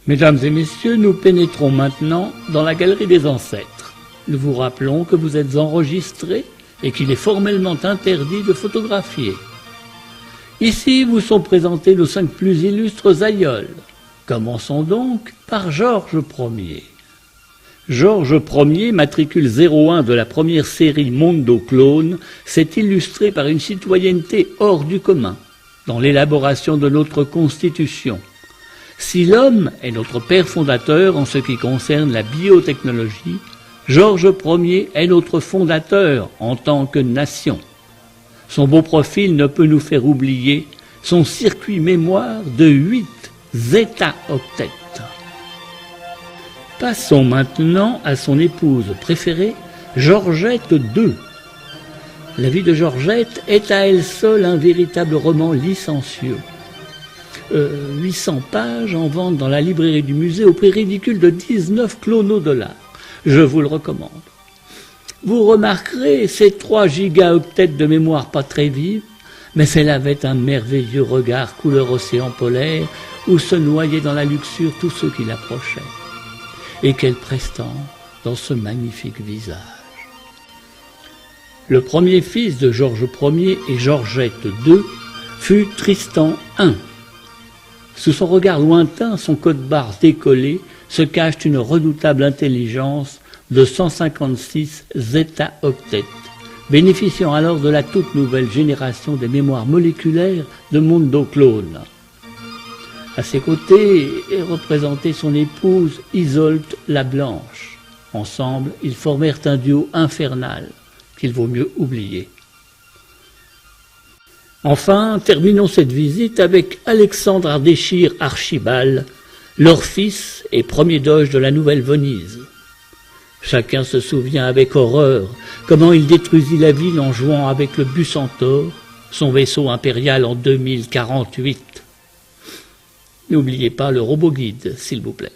Mesdames et messieurs, nous pénétrons maintenant dans la galerie des ancêtres. Nous vous rappelons que vous êtes enregistrés et qu'il est formellement interdit de photographier. Ici vous sont présentés nos 5 plus illustres aïeuls. Commençons donc par Georges Ier. Georges Ier, matricule 01 de la première série Mondo Clone, s'est illustré par une citoyenneté hors du commun dans l'élaboration de notre Constitution. Si l'homme est notre père fondateur en ce qui concerne la biotechnologie, Georges Ier est notre fondateur en tant que nation. Son beau profil ne peut nous faire oublier son circuit mémoire de 8 zeta-octets. Passons maintenant à son épouse préférée, Georgette II. La vie de Georgette est à elle seule un véritable roman licencieux. 800 pages en vente dans la librairie du musée au prix ridicule de 19 clonos$. Je vous le recommande. Vous remarquerez ces 3 gigaoctets de mémoire pas très vive, mais celle avait un merveilleux regard couleur océan polaire où se noyaient dans la luxure tous ceux qui l'approchaient. Et quelle prestance dans ce magnifique visage. Le premier fils de Georges Ier et Georgette II fut Tristan I. Sous son regard lointain, son code-barre décollé, se cache une redoutable intelligence de 156 zeta-octets, bénéficiant alors de la toute nouvelle génération des mémoires moléculaires de Mondo Clone. À ses côtés est représentée son épouse Isolde la Blanche. Ensemble, ils formèrent un duo infernal qu'il vaut mieux oublier. Enfin, terminons cette visite avec Alexandre Ardeshir Archibald, leur fils et premier doge de la Nouvelle-Venise. Chacun se souvient avec horreur comment il détruisit la ville en jouant avec le Bucentaure, son vaisseau impérial en 2048. N'oubliez pas le robot guide, s'il vous plaît.